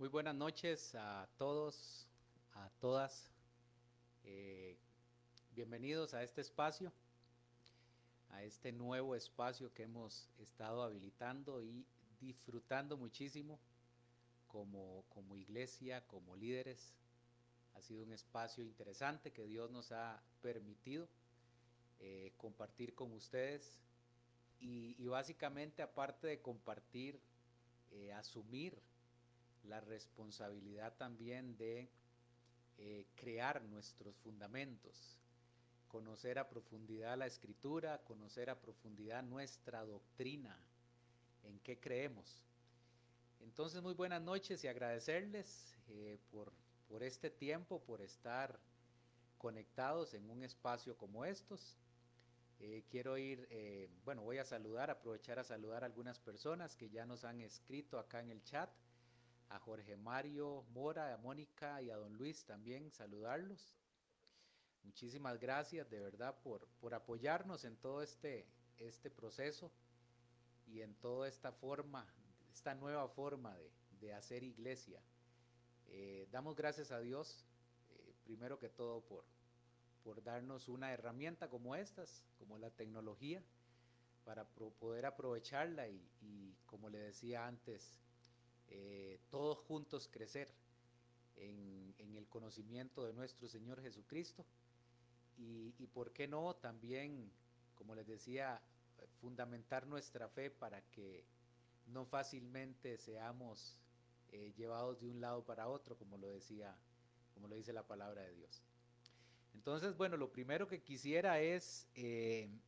Muy buenas noches a todos, a todas. Eh, Bienvenidos a este espacio, a este nuevo espacio que hemos estado habilitando y disfrutando muchísimo como iglesia, como líderes. Ha sido un espacio interesante que Dios nos ha permitido compartir con ustedes y básicamente aparte de compartir, asumir la responsabilidad también de crear nuestros fundamentos, conocer a profundidad la escritura, conocer a profundidad nuestra doctrina, en qué creemos. Entonces, muy buenas noches y agradecerles por este tiempo, por estar conectados en un espacio como estos. Voy a aprovechar a saludar a algunas personas que ya nos han escrito acá en el chat, a Jorge Mario Mora, a Mónica y a don Luis también, saludarlos. Muchísimas gracias de verdad por apoyarnos en todo este proceso y en toda esta nueva forma de hacer iglesia. Damos gracias a Dios, primero que todo, por darnos una herramienta como estas, como la tecnología, para poder aprovecharla y como le decía antes, todos juntos crecer en el conocimiento de nuestro Señor Jesucristo y por qué no también, como les decía, fundamentar nuestra fe para que no fácilmente seamos llevados de un lado para otro, como lo dice la palabra de Dios. Entonces, bueno, lo primero que quisiera es en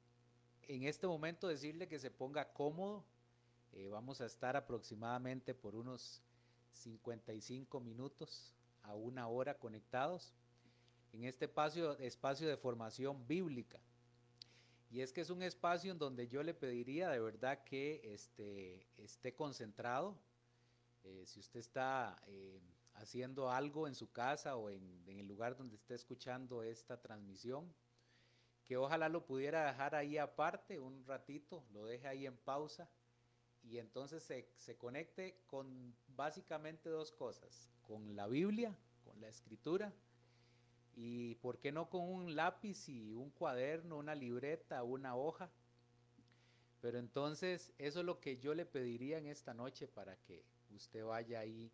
este momento decirle que se ponga cómodo. Vamos a estar aproximadamente por unos 55 minutos a una hora conectados en este espacio de formación bíblica. Y es que es un espacio en donde yo le pediría de verdad que esté concentrado. Si usted está haciendo algo en su casa o en el lugar donde esté escuchando esta transmisión, que ojalá lo pudiera dejar ahí aparte un ratito, lo deje ahí en pausa y entonces se conecte con básicamente dos cosas, con la Biblia, con la escritura y por qué no con un lápiz y un cuaderno, una libreta, una hoja. Pero entonces eso es lo que yo le pediría en esta noche para que usted vaya ahí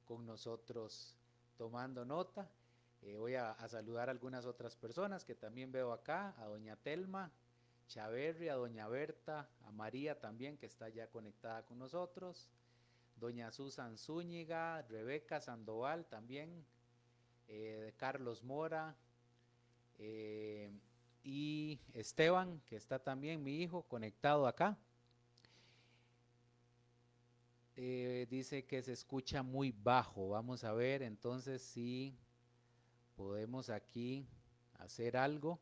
con nosotros tomando nota. Voy a saludar a algunas otras personas que también veo acá, a doña Telma Chaverri, a doña Berta, a María también que está ya conectada con nosotros, doña Susan Zúñiga, Rebeca Sandoval también, Carlos Mora, eh, y Esteban, que está también mi hijo conectado acá. Dice que se escucha muy bajo. Vamos a ver entonces si podemos aquí hacer algo.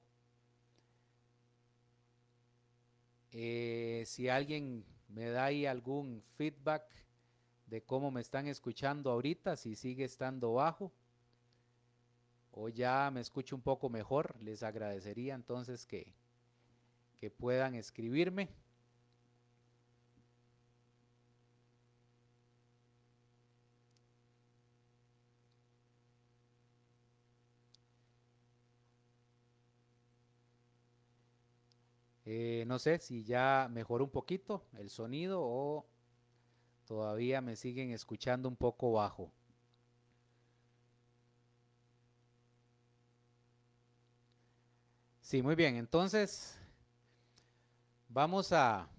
Si alguien me da ahí algún feedback de cómo me están escuchando ahorita, si sigue estando bajo o ya me escucho un poco mejor, les agradecería entonces que puedan escribirme. No sé si ya mejoró un poquito el sonido o todavía me siguen escuchando un poco bajo. Sí, muy bien. Entonces vamos a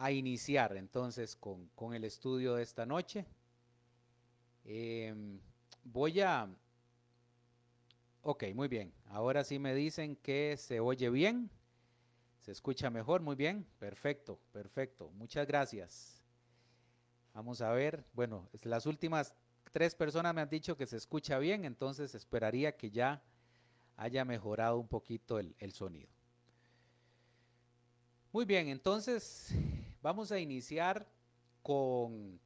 iniciar entonces con el estudio de esta noche. Eh, voy a... Ok, muy bien. Ahora sí me dicen que se oye bien. Se escucha mejor, muy bien. Perfecto, perfecto. Muchas gracias. Vamos a ver. Bueno, las últimas 3 personas me han dicho que se escucha bien, entonces esperaría que ya haya mejorado un poquito el sonido. Muy bien, entonces vamos a iniciar con,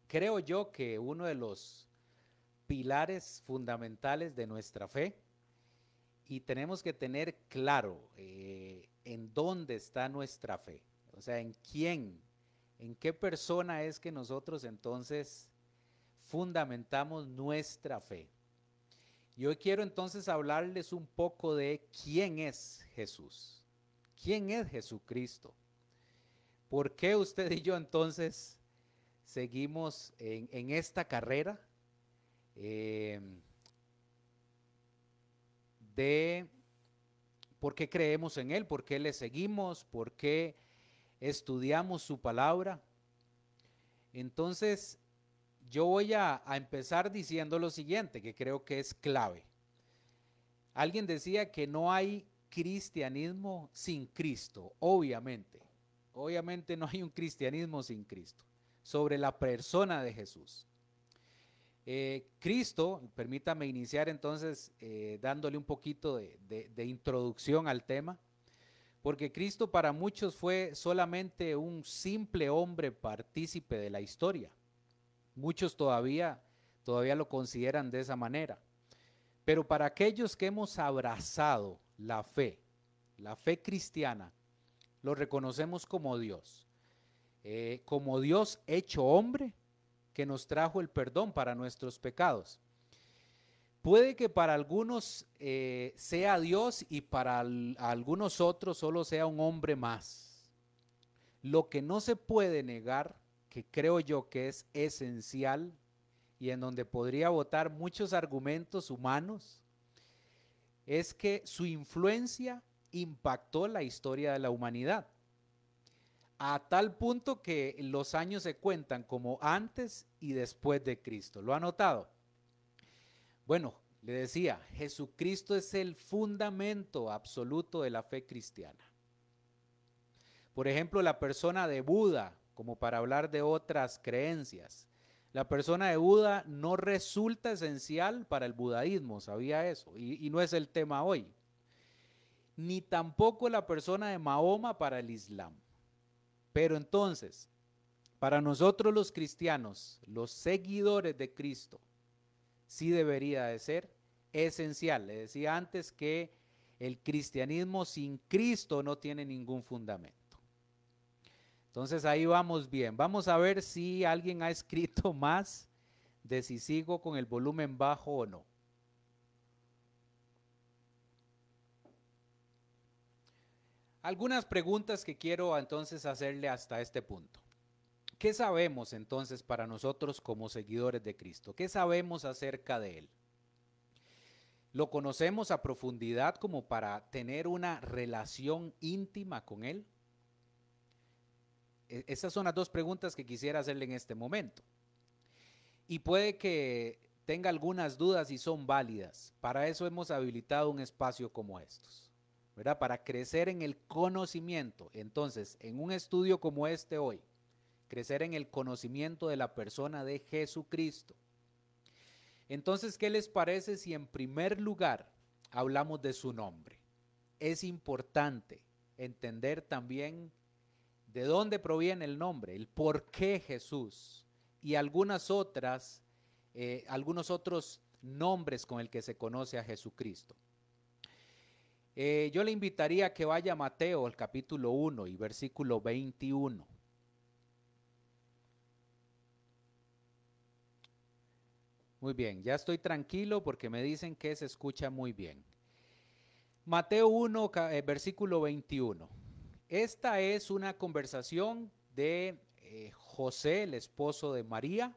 creo yo que uno de los pilares fundamentales de nuestra fe y tenemos que tener claro en dónde está nuestra fe, o sea, en quién ¿En qué persona es que nosotros entonces fundamentamos nuestra fe? Y hoy quiero entonces hablarles un poco de quién es Jesús. ¿Quién es Jesucristo? ¿Por qué usted y yo entonces seguimos en esta carrera de por qué creemos en Él, por qué le seguimos, por qué estudiamos su palabra? Entonces, yo voy a empezar diciendo lo siguiente, que creo que es clave. Alguien decía que no hay cristianismo sin Cristo, obviamente. Obviamente no hay un cristianismo sin Cristo, sobre la persona de Jesús. Cristo, permítame iniciar entonces dándole un poquito de introducción al tema, porque Cristo para muchos fue solamente un simple hombre partícipe de la historia. Muchos todavía lo consideran de esa manera. Pero para aquellos que hemos abrazado la fe cristiana, lo reconocemos como Dios hecho hombre, que nos trajo el perdón para nuestros pecados. Puede que para algunos sea Dios y para algunos otros solo sea un hombre más. Lo que no se puede negar, que creo yo que es esencial y en donde podría botar muchos argumentos humanos, es que su influencia impactó la historia de la humanidad. A tal punto que los años se cuentan como antes y después de Cristo. ¿Lo ha notado? Bueno, le decía, Jesucristo es el fundamento absoluto de la fe cristiana. Por ejemplo, la persona de Buda, como para hablar de otras creencias. La persona de Buda no resulta esencial para el budaísmo, ¿sabía eso? Y no es el tema hoy. Ni tampoco la persona de Mahoma para el Islam. Pero entonces, para nosotros los cristianos, los seguidores de Cristo, sí debería de ser esencial. Le decía antes que el cristianismo sin Cristo no tiene ningún fundamento. Entonces ahí vamos bien. Vamos a ver si alguien ha escrito más de si sigo con el volumen bajo o no. Algunas preguntas que quiero entonces hacerle hasta este punto. ¿Qué sabemos entonces para nosotros como seguidores de Cristo? ¿Qué sabemos acerca de Él? ¿Lo conocemos a profundidad como para tener una relación íntima con Él? Esas son las dos preguntas que quisiera hacerle en este momento. Y puede que tenga algunas dudas y son válidas. Para eso hemos habilitado un espacio como estos, ¿verdad? Para crecer en el conocimiento. Entonces, en un estudio como este hoy, crecer en el conocimiento de la persona de Jesucristo. Entonces, ¿qué les parece si en primer lugar hablamos de su nombre? Es importante entender también de dónde proviene el nombre, el por qué Jesús y algunos otros nombres con el que se conoce a Jesucristo. Yo le invitaría a que vaya a Mateo, el capítulo 1 y versículo 21. Muy bien, ya estoy tranquilo porque me dicen que se escucha muy bien. Mateo 1, versículo 21. Esta es una conversación de José, el esposo de María.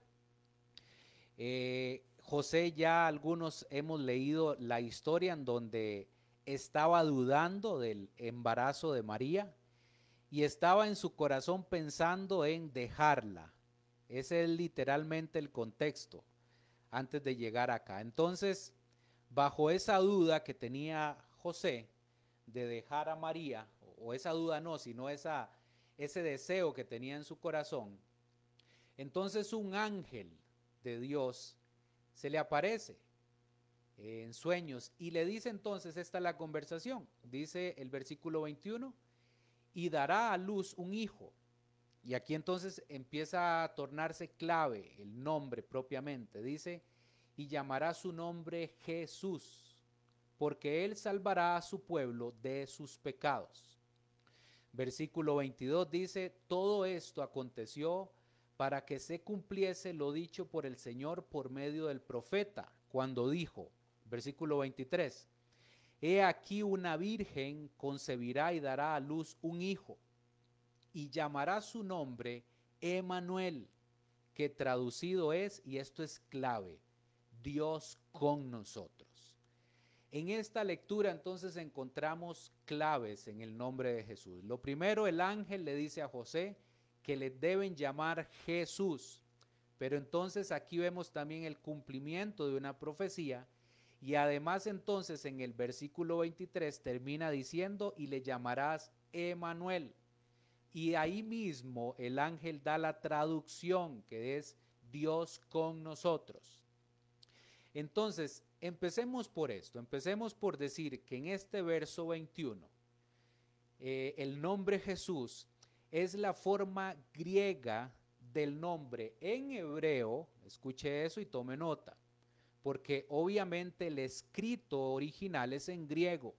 José, ya algunos hemos leído la historia en donde estaba dudando del embarazo de María y estaba en su corazón pensando en dejarla. Ese es literalmente el contexto antes de llegar acá. Entonces, bajo esa duda que tenía José de dejar a María, o esa duda no, sino ese deseo que tenía en su corazón, entonces un ángel de Dios se le aparece en sueños y le dice entonces, esta es la conversación, dice el versículo 21, y dará a luz un hijo. Y aquí entonces empieza a tornarse clave el nombre propiamente. Dice, y llamará su nombre Jesús, porque él salvará a su pueblo de sus pecados. Versículo 22 dice, todo esto aconteció para que se cumpliese lo dicho por el Señor por medio del profeta, cuando dijo, versículo 23, he aquí una virgen concebirá y dará a luz un hijo, y llamará su nombre Emmanuel, que traducido es, y esto es clave, Dios con nosotros. En esta lectura entonces encontramos claves en el nombre de Jesús. Lo primero, el ángel le dice a José que le deben llamar Jesús, pero entonces aquí vemos también el cumplimiento de una profecía, y además entonces en el versículo 23 termina diciendo, y le llamarás Emmanuel. Y ahí mismo el ángel da la traducción, que es Dios con nosotros. Entonces, empecemos por esto, empecemos por decir que en este verso 21, el nombre Jesús es la forma griega del nombre en hebreo, escuche eso y tome nota, porque obviamente el escrito original es en griego,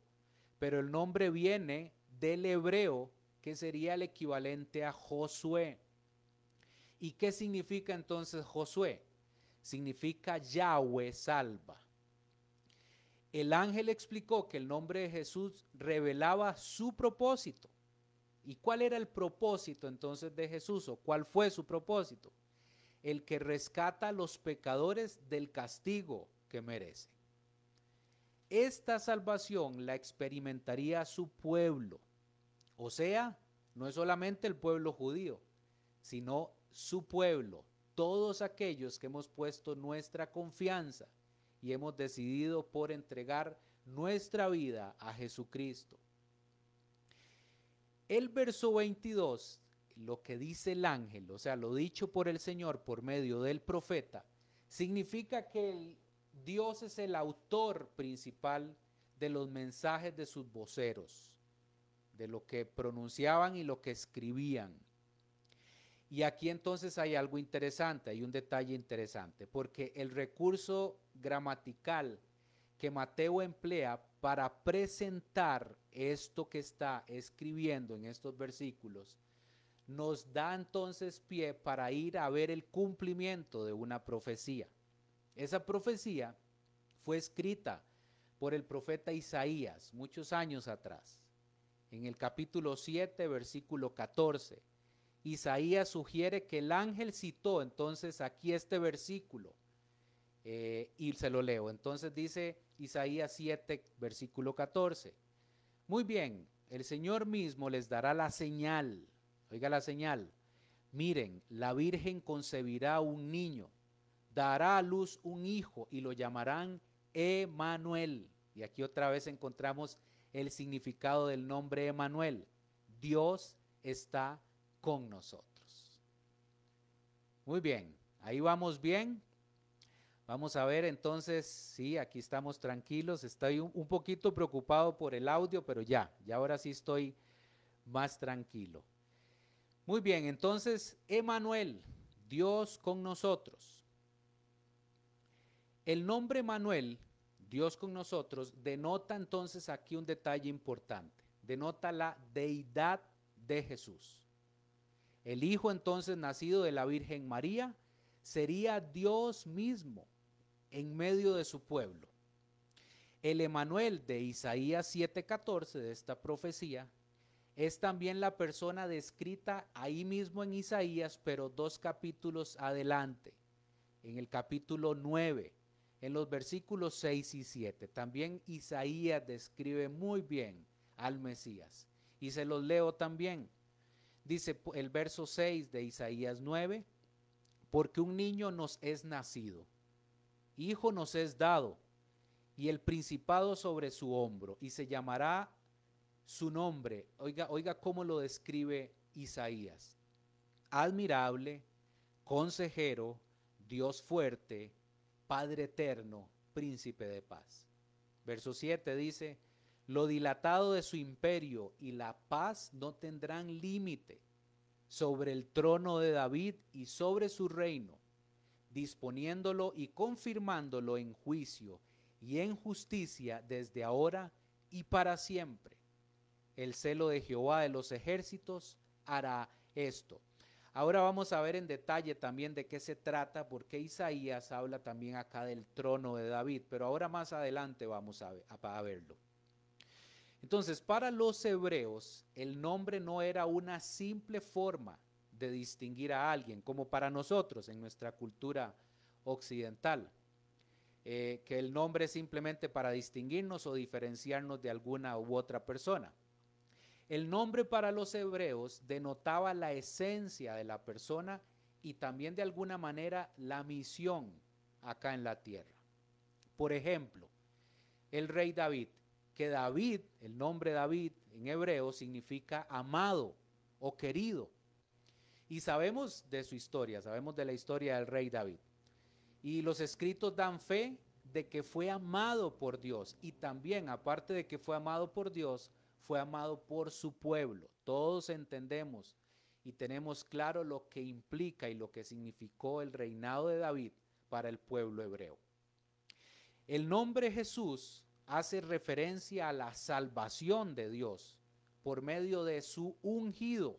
pero el nombre viene del hebreo, que sería el equivalente a Josué. ¿Y qué significa entonces Josué? Significa Yahweh salva. El ángel explicó que el nombre de Jesús revelaba su propósito. ¿Y cuál era el propósito entonces de Jesús? ¿O cuál fue su propósito? El que rescata a los pecadores del castigo que merecen. Esta salvación la experimentaría su pueblo. O sea, no es solamente el pueblo judío, sino su pueblo, todos aquellos que hemos puesto nuestra confianza y hemos decidido por entregar nuestra vida a Jesucristo. El verso 22, lo que dice el ángel, o sea, lo dicho por el Señor por medio del profeta, significa que Dios es el autor principal de los mensajes de sus voceros, de lo que pronunciaban y lo que escribían. Y aquí entonces hay algo interesante, hay un detalle interesante, porque el recurso gramatical que Mateo emplea para presentar esto que está escribiendo en estos versículos, nos da entonces pie para ir a ver el cumplimiento de una profecía. Esa profecía fue escrita por el profeta Isaías muchos años atrás. En el capítulo 7, versículo 14, Isaías sugiere que el ángel citó entonces aquí este versículo y se lo leo. Entonces dice Isaías 7, versículo 14. Muy bien, el Señor mismo les dará la señal. Oiga la señal. Miren, la Virgen concebirá un niño, dará a luz un hijo y lo llamarán Emmanuel. Y aquí otra vez encontramos el significado del nombre Emmanuel. Dios está con nosotros. Muy bien, ahí vamos bien. Vamos a ver entonces, sí, aquí estamos tranquilos. Estoy un poquito preocupado por el audio, pero ya ahora sí estoy más tranquilo. Muy bien, entonces, Emmanuel, Dios con nosotros. El nombre Emmanuel, Dios con nosotros, denota entonces aquí un detalle importante. Denota la deidad de Jesús. El Hijo entonces nacido de la Virgen María sería Dios mismo en medio de su pueblo. El Emmanuel de Isaías 7:14 de esta profecía es también la persona descrita ahí mismo en Isaías, pero 2 capítulos adelante, en el capítulo 9, en los versículos 6 y 7. También Isaías describe muy bien al Mesías y se los leo también. Dice el verso 6 de Isaías 9, porque un niño nos es nacido, hijo nos es dado, y el principado sobre su hombro, y se llamará su nombre. Oiga cómo lo describe Isaías. Admirable, consejero, Dios fuerte, Padre eterno, príncipe de paz. Verso 7 dice, lo dilatado de su imperio y la paz no tendrán límite sobre el trono de David y sobre su reino, disponiéndolo y confirmándolo en juicio y en justicia desde ahora y para siempre. el celo de Jehová de los ejércitos hará esto. Ahora vamos a ver en detalle también de qué se trata, porque Isaías habla también acá del trono de David, pero ahora más adelante vamos a verlo. Entonces, para los hebreos, el nombre no era una simple forma de distinguir a alguien, como para nosotros en nuestra cultura occidental, que el nombre es simplemente para distinguirnos o diferenciarnos de alguna u otra persona. El nombre para los hebreos denotaba la esencia de la persona y también de alguna manera la misión acá en la tierra. Por ejemplo, el rey David, que David, el nombre David en hebreo significa amado o querido. Y sabemos de su historia, sabemos de la historia del rey David. Y los escritos dan fe de que fue amado por Dios y también, aparte de que fue amado por Dios, fue amado por su pueblo. Todos entendemos y tenemos claro lo que implica y lo que significó el reinado de David para el pueblo hebreo. El nombre Jesús hace referencia a la salvación de Dios por medio de su ungido.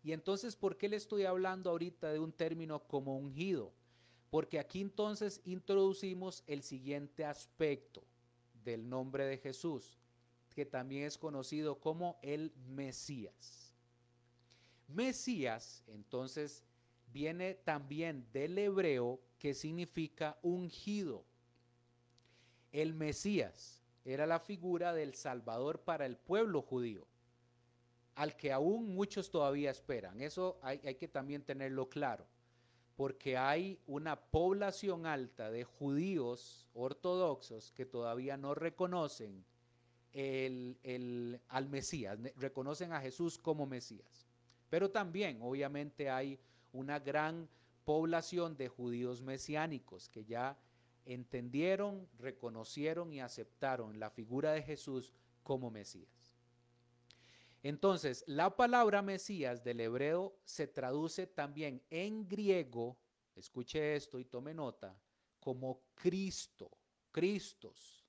Y entonces, ¿por qué le estoy hablando ahorita de un término como ungido? Porque aquí entonces introducimos el siguiente aspecto del nombre de Jesús, que también es conocido como el Mesías. Mesías, entonces, viene también del hebreo que significa ungido. El Mesías era la figura del Salvador para el pueblo judío, al que aún muchos todavía esperan. Eso hay que también tenerlo claro, porque hay una población alta de judíos ortodoxos que todavía no reconocen al Mesías, reconocen a Jesús como Mesías. Pero también, obviamente, hay una gran población de judíos mesiánicos que ya entendieron, reconocieron y aceptaron la figura de Jesús como Mesías. Entonces, la palabra Mesías del hebreo se traduce también en griego, escuche esto y tome nota, como Cristo, Cristos.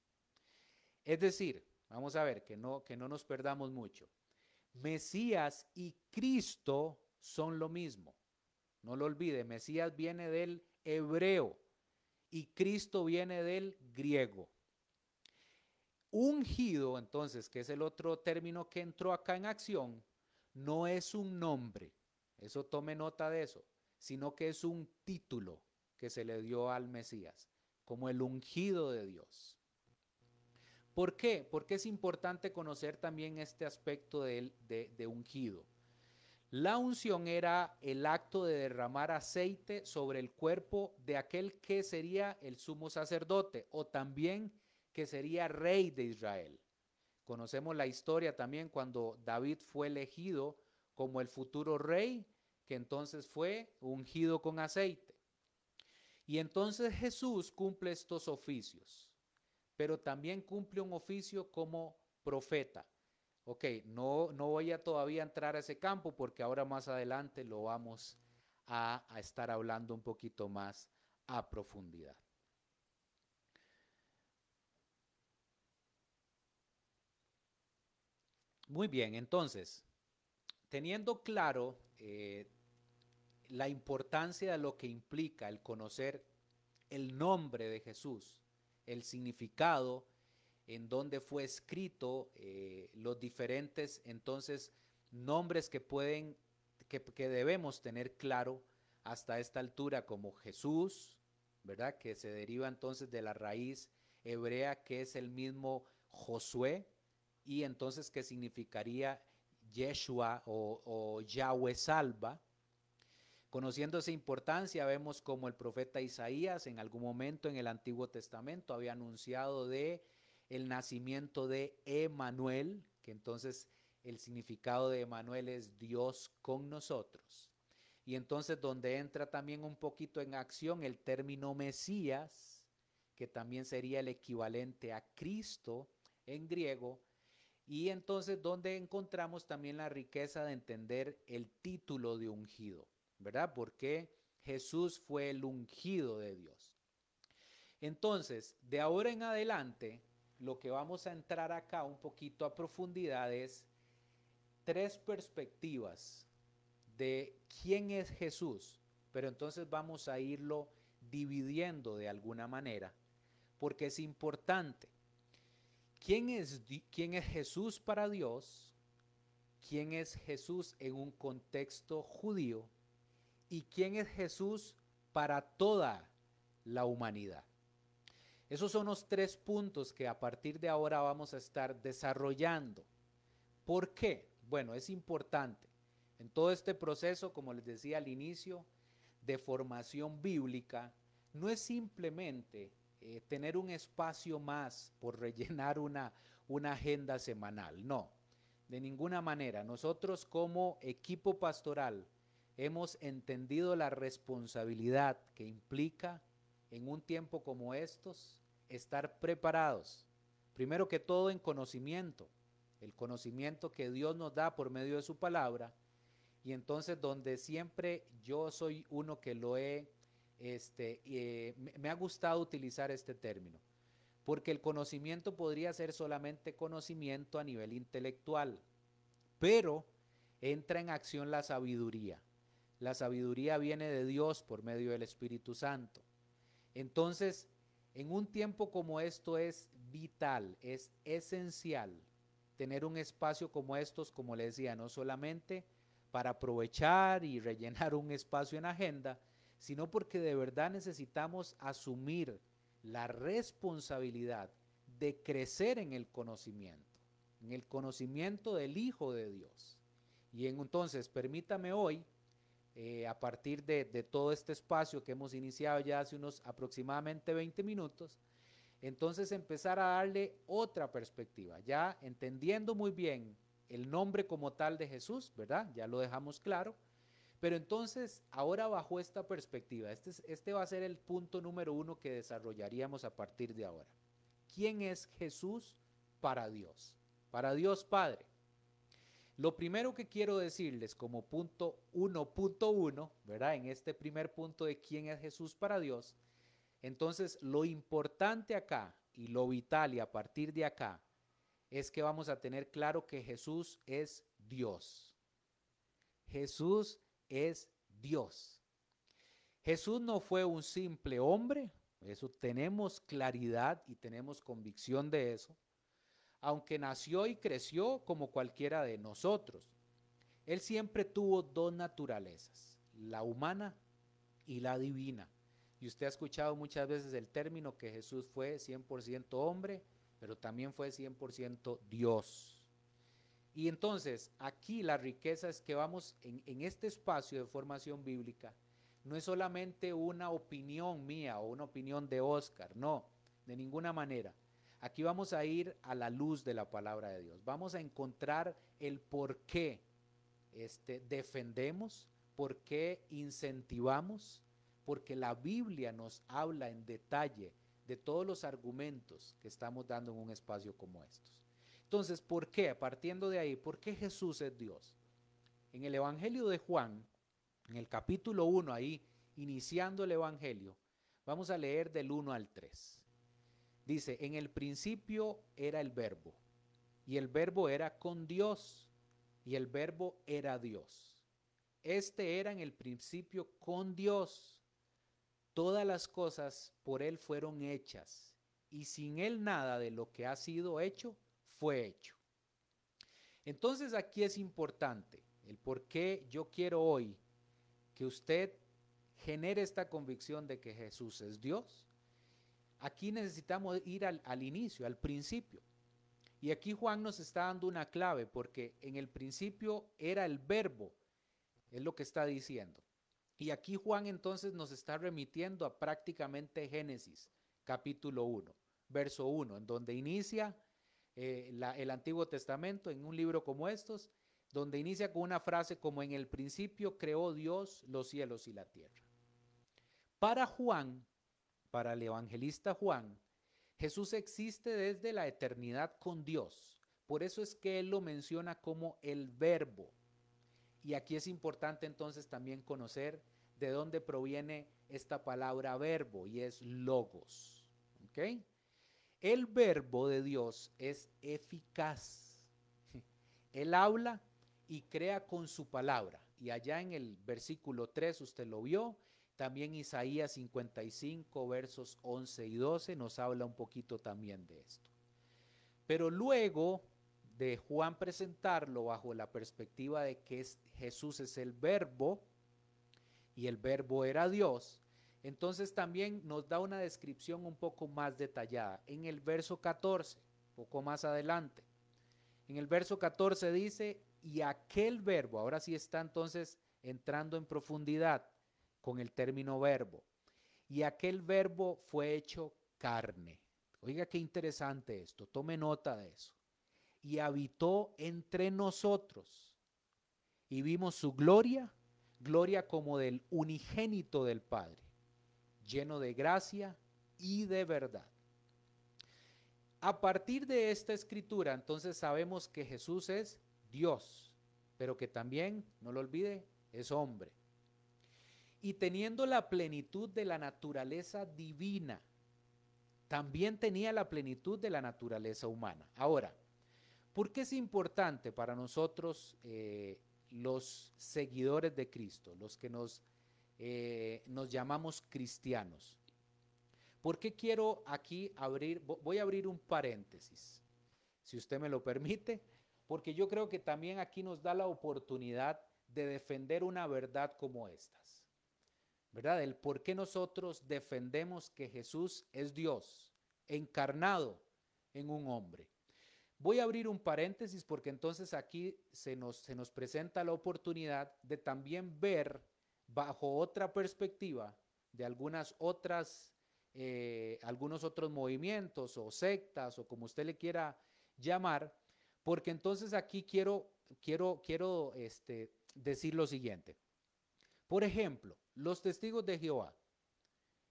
Es decir, vamos a ver que no nos perdamos mucho. Mesías y Cristo son lo mismo. No lo olvide, Mesías viene del hebreo y Cristo viene del griego. Ungido, entonces, que es el otro término que entró acá en acción, no es un nombre, eso tome nota de eso, sino que es un título que se le dio al Mesías, como el ungido de Dios. ¿Por qué? Porque es importante conocer también este aspecto de ungido. La unción era el acto de derramar aceite sobre el cuerpo de aquel que sería el sumo sacerdote o también que sería rey de Israel. Conocemos la historia también cuando David fue elegido como el futuro rey, que entonces fue ungido con aceite. Y entonces Jesús cumple estos oficios, pero también cumple un oficio como profeta. Ok, no voy a todavía entrar a ese campo porque ahora más adelante lo vamos a estar hablando un poquito más a profundidad. Muy bien, entonces, teniendo claro la importancia de lo que implica el conocer el nombre de Jesús, el significado, en donde fue escrito, los diferentes entonces nombres que debemos tener claro hasta esta altura, como Jesús, ¿verdad? Que se deriva entonces de la raíz hebrea que es el mismo Josué, y entonces que significaría Yeshua o Yahweh salva. Conociendo esa importancia, vemos como el profeta Isaías en algún momento en el Antiguo Testamento había anunciado de el nacimiento de Emanuel, que entonces el significado de Emanuel es Dios con nosotros. Y entonces donde entra también un poquito en acción el término Mesías, que también sería el equivalente a Cristo en griego, y entonces donde encontramos también la riqueza de entender el título de ungido, ¿verdad? Porque Jesús fue el ungido de Dios. Entonces, de ahora en adelante, lo que vamos a entrar acá un poquito a profundidad es tres perspectivas de quién es Jesús, pero entonces vamos a irlo dividiendo de alguna manera, porque es importante. ¿Quién es Jesús para Dios? ¿Quién es Jesús en un contexto judío? ¿Y quién es Jesús para toda la humanidad? Esos son los tres puntos que a partir de ahora vamos a estar desarrollando. ¿Por qué? Bueno, es importante. En todo este proceso, como les decía al inicio, de formación bíblica, no es simplemente tener un espacio más por rellenar una agenda semanal, no, de ninguna manera. Nosotros como equipo pastoral hemos entendido la responsabilidad que implica en un tiempo como estos estar preparados, primero que todo en conocimiento, el conocimiento que Dios nos da por medio de su palabra, y entonces donde siempre yo soy uno que lo me ha gustado utilizar este término, porque el conocimiento podría ser solamente conocimiento a nivel intelectual, pero entra en acción la sabiduría. La sabiduría viene de Dios por medio del Espíritu Santo. Entonces, en un tiempo como esto es vital, es esencial tener un espacio como estos, como les decía, no solamente para aprovechar y rellenar un espacio en agenda, sino porque de verdad necesitamos asumir la responsabilidad de crecer en el conocimiento del Hijo de Dios. Y entonces, permítame hoy, a partir de todo este espacio que hemos iniciado ya hace unos aproximadamente 20 minutos, entonces empezar a darle otra perspectiva, ya entendiendo muy bien el nombre como tal de Jesús, ¿verdad? Ya lo dejamos claro, pero entonces ahora bajo esta perspectiva, este va a ser el punto número 1 que desarrollaríamos a partir de ahora. ¿Quién es Jesús para Dios? Para Dios Padre. Lo primero que quiero decirles como punto 1.1, ¿verdad? En este primer punto de quién es Jesús para Dios, entonces lo importante acá y lo vital y a partir de acá es que vamos a tener claro que Jesús es Dios. Jesús es Dios. Jesús no fue un simple hombre, eso tenemos claridad y tenemos convicción de eso, aunque nació y creció como cualquiera de nosotros. Él siempre tuvo dos naturalezas, la humana y la divina. Y usted ha escuchado muchas veces el término que Jesús fue 100% hombre, pero también fue 100% Dios. Y entonces aquí la riqueza es que vamos en este espacio de formación bíblica, no es solamente una opinión mía o una opinión de Oscar, no, de ninguna manera. Aquí vamos a ir a la luz de la palabra de Dios, vamos a encontrar el por qué defendemos, por qué incentivamos, porque la Biblia nos habla en detalle de todos los argumentos que estamos dando en un espacio como estos. Entonces, ¿por qué? Partiendo de ahí, ¿por qué Jesús es Dios? En el Evangelio de Juan, en el capítulo 1, ahí, iniciando el Evangelio, vamos a leer del 1 al 3. Dice, en el principio era el Verbo, y el Verbo era con Dios, y el Verbo era Dios. Este era en el principio con Dios. Todas las cosas por Él fueron hechas, y sin Él nada de lo que ha sido hecho fue hecho. Entonces aquí es importante el por qué yo quiero hoy que usted genere esta convicción de que Jesús es Dios. Aquí necesitamos ir al inicio, al principio. Y aquí Juan nos está dando una clave, porque en el principio era el Verbo, es lo que está diciendo. Y aquí Juan entonces nos está remitiendo a prácticamente Génesis, capítulo 1, verso 1, en donde inicia el Antiguo Testamento, en un libro como estos, donde inicia con una frase como en el principio creó Dios los cielos y la tierra. Para Juan, para el evangelista Juan, Jesús existe desde la eternidad con Dios. Por eso es que él lo menciona como el Verbo. Y aquí es importante entonces también conocer de dónde proviene esta palabra verbo, y es logos. ¿Ok? El verbo de Dios es eficaz. Él habla y crea con su palabra. Y allá en el versículo 3 usted lo vio. También Isaías 55 versos 11 y 12 nos habla un poquito también de esto. Pero luego de Juan presentarlo bajo la perspectiva de que Jesús es el verbo y el verbo era Dios, entonces también nos da una descripción un poco más detallada. En el verso 14, poco más adelante, en el verso 14 dice, y aquel verbo, ahora sí está entonces entrando en profundidad con el término verbo, y aquel verbo fue hecho carne. Oiga qué interesante esto, tome nota de eso. Y habitó entre nosotros y vimos su gloria, gloria como del unigénito del Padre, lleno de gracia y de verdad. A partir de esta escritura, entonces sabemos que Jesús es Dios, pero que también, no lo olvide, es hombre. Y teniendo la plenitud de la naturaleza divina, también tenía la plenitud de la naturaleza humana. Ahora, ¿por qué es importante para nosotros los seguidores de Cristo, los que nos llamamos cristianos? ¿Por qué quiero aquí voy a abrir un paréntesis, si usted me lo permite? Porque yo creo que también aquí nos da la oportunidad de defender una verdad como estas, ¿verdad? El por qué nosotros defendemos que Jesús es Dios, encarnado en un hombre. Voy a abrir un paréntesis porque entonces aquí se nos presenta la oportunidad de también ver bajo otra perspectiva de algunos otros movimientos o sectas o como usted le quiera llamar, porque entonces aquí quiero decir lo siguiente. Por ejemplo, los testigos de Jehová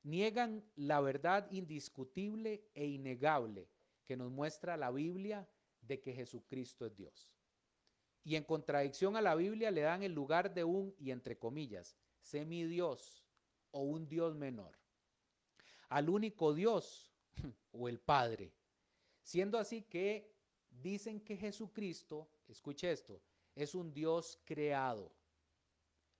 niegan la verdad indiscutible e innegable que nos muestra la Biblia de que Jesucristo es Dios. Y en contradicción a la Biblia le dan el lugar de un, y entre comillas, semidios o un Dios menor, al único Dios o el Padre. Siendo así que dicen que Jesucristo, escuche esto, es un Dios creado.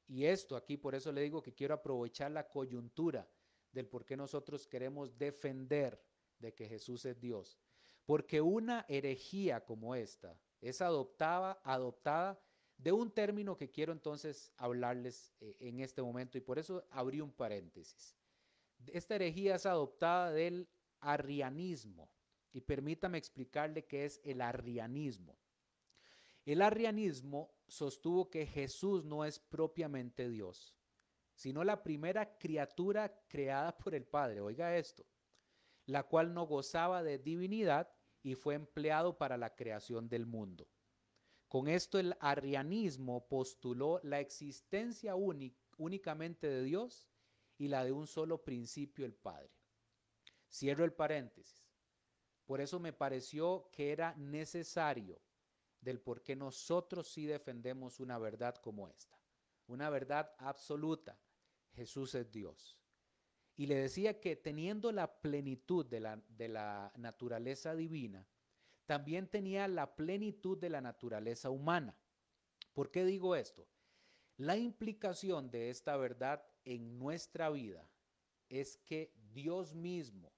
Y esto aquí, por eso le digo que quiero aprovechar la coyuntura del por qué nosotros queremos defender de que Jesús es Dios. Porque una herejía como esta es adoptada de un término que quiero entonces hablarles en este momento y por eso abrí un paréntesis. Esta herejía es adoptada del arrianismo y permítame explicarle qué es el arrianismo. El arrianismo sostuvo que Jesús no es propiamente Dios, sino la primera criatura creada por el Padre. Oiga esto, la cual no gozaba de divinidad y fue empleado para la creación del mundo. Con esto el arrianismo postuló la existencia únicamente de Dios y la de un solo principio, el Padre. Cierro el paréntesis. Por eso me pareció que era necesario del por qué nosotros sí defendemos una verdad como esta. Una verdad absoluta. Jesús es Dios. Y le decía que teniendo la plenitud de la naturaleza divina, también tenía la plenitud de la naturaleza humana. ¿Por qué digo esto? La implicación de esta verdad en nuestra vida es que Dios mismo,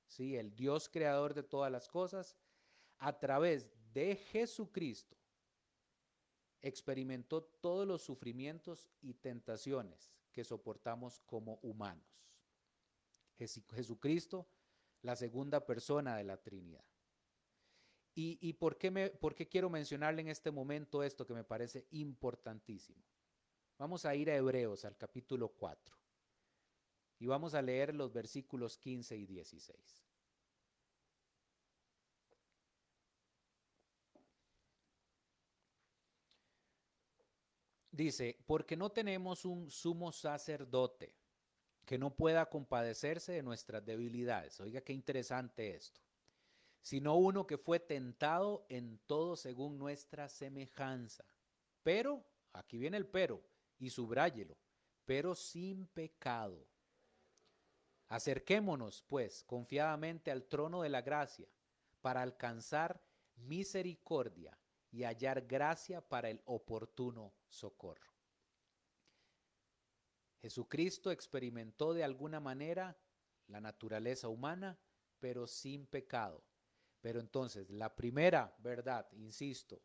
¿sí? El Dios creador de todas las cosas, a través de Jesucristo, experimentó todos los sufrimientos y tentaciones que soportamos como humanos. Jesucristo, la segunda persona de la Trinidad. ¿Y por qué quiero mencionarle en este momento esto que me parece importantísimo? Vamos a ir a Hebreos, al capítulo 4, y vamos a leer los versículos 15 y 16. Dice, porque no tenemos un sumo sacerdote que no pueda compadecerse de nuestras debilidades. Oiga, qué interesante esto. Sino uno que fue tentado en todo según nuestra semejanza. Pero, aquí viene el pero, y subráyelo, pero sin pecado. Acerquémonos, pues, confiadamente al trono de la gracia, para alcanzar misericordia y hallar gracia para el oportuno socorro. Jesucristo experimentó de alguna manera la naturaleza humana, pero sin pecado. Pero entonces, la primera verdad, insisto,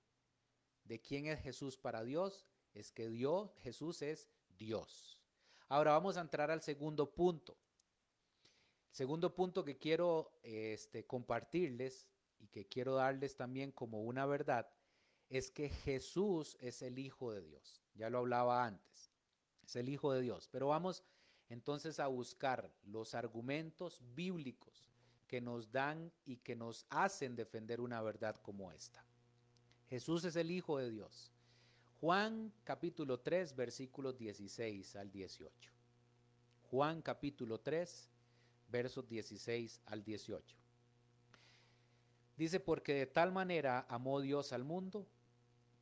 de quién es Jesús para Dios, es que Jesús es Dios. Ahora vamos a entrar al segundo punto. El segundo punto que quiero compartirles y que quiero darles también como una verdad, es que Jesús es el Hijo de Dios. Ya lo hablaba antes, es el Hijo de Dios. Pero vamos entonces a buscar los argumentos bíblicos que nos dan y que nos hacen defender una verdad como esta. Jesús es el Hijo de Dios. Juan capítulo 3, versículos 16 al 18. Juan capítulo 3, versos 16 al 18. Dice, porque de tal manera amó Dios al mundo,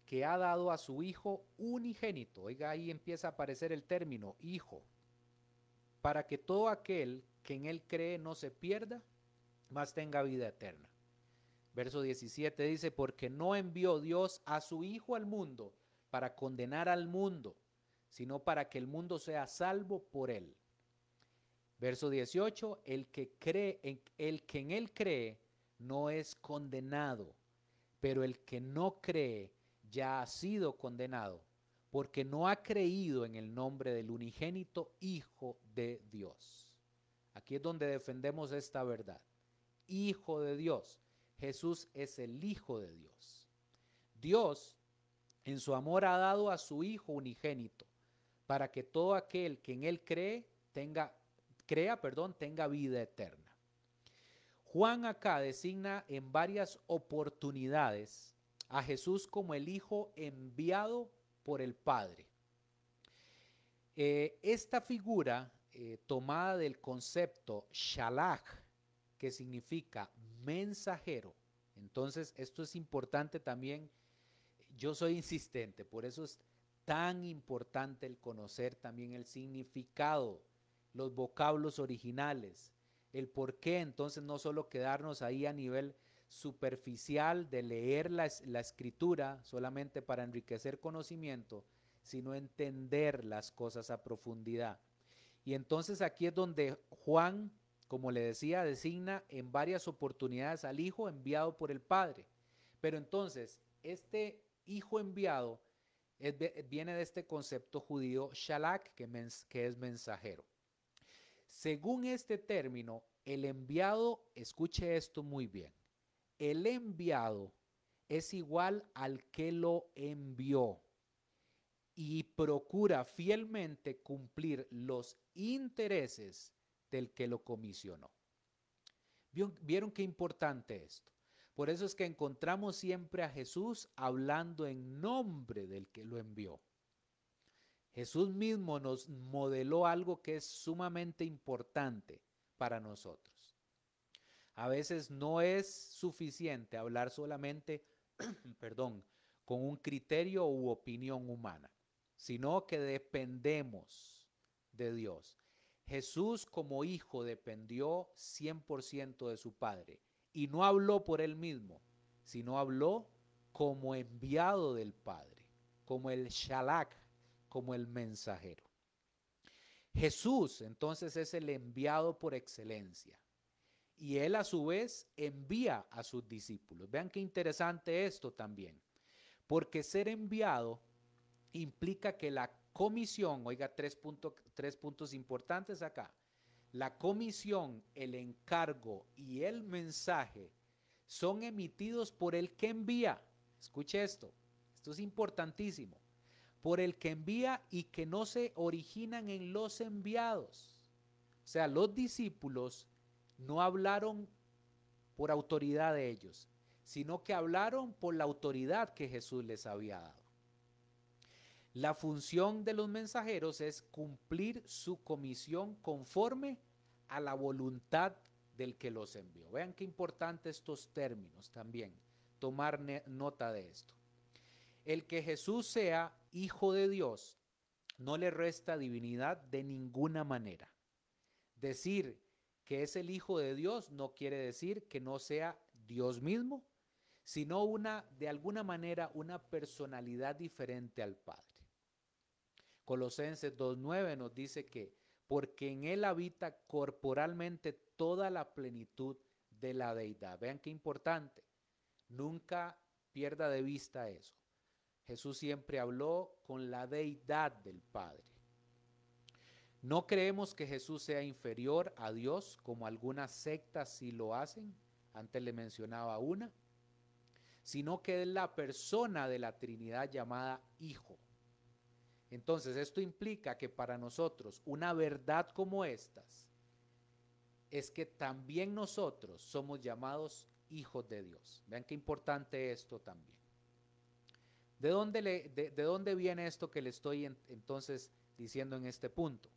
que ha dado a su Hijo unigénito. Oiga, ahí empieza a aparecer el término Hijo, para que todo aquel que en Él cree no se pierda, mas tenga vida eterna. Verso 17 dice, porque no envió Dios a su Hijo al mundo para condenar al mundo, sino para que el mundo sea salvo por Él. Verso 18, el que en Él cree no es condenado, pero el que no cree ya ha sido condenado, porque no ha creído en el nombre del unigénito Hijo de Dios. Aquí es donde defendemos esta verdad. Hijo de Dios. Jesús es el Hijo de Dios. Dios, en su amor, ha dado a su Hijo unigénito, para que todo aquel que en Él tenga vida eterna. Juan acá designa en varias oportunidades a Jesús como el Hijo enviado por el Padre. Esta figura tomada del concepto shalach, que significa mensajero. Entonces, esto es importante también. Yo soy insistente, por eso es tan importante el conocer también el significado, los vocablos originales, el por qué. Entonces, no solo quedarnos ahí a nivel superficial de leer la escritura solamente para enriquecer conocimiento, sino entender las cosas a profundidad. Y entonces aquí es donde Juan, como le decía, designa en varias oportunidades al Hijo enviado por el Padre. Pero entonces, este Hijo enviado viene de este concepto judío shalach, que es mensajero. Según este término, el enviado, escuche esto muy bien, el enviado es igual al que lo envió y procura fielmente cumplir los intereses del que lo comisionó. ¿Vieron qué importante esto? Por eso es que encontramos siempre a Jesús hablando en nombre del que lo envió. Jesús mismo nos modeló algo que es sumamente importante para nosotros. A veces no es suficiente hablar solamente, con un criterio u opinión humana, sino que dependemos de Dios. Jesús como hijo dependió 100% de su Padre y no habló por él mismo, sino habló como enviado del Padre, como el shalach, como el mensajero. Jesús entonces es el enviado por excelencia y él a su vez envía a sus discípulos. Vean qué interesante esto también, porque ser enviado implica que la comisión, oiga, tres puntos importantes acá. La comisión, el encargo y el mensaje son emitidos por el que envía. Escuche esto es importantísimo. Por el que envía y que no se originan en los enviados. O sea, los discípulos no hablaron por autoridad de ellos, sino que hablaron por la autoridad que Jesús les había dado. La función de los mensajeros es cumplir su comisión conforme a la voluntad del que los envió. Vean qué importante estos términos también, tomar nota de esto. El que Jesús sea hijo de Dios no le resta divinidad de ninguna manera. Decir que es el Hijo de Dios no quiere decir que no sea Dios mismo, sino de alguna manera, una personalidad diferente al Padre. Colosenses 2:9 nos dice que porque en Él habita corporalmente toda la plenitud de la deidad. Vean qué importante. Nunca pierda de vista eso. Jesús siempre habló con la deidad del Padre. No creemos que Jesús sea inferior a Dios, como algunas sectas sí lo hacen. Antes le mencionaba una. Sino que es la persona de la Trinidad llamada Hijo. Entonces, esto implica que para nosotros una verdad como estas es que también nosotros somos llamados hijos de Dios. Vean qué importante esto también. ¿De dónde viene esto que le estoy entonces diciendo en este punto?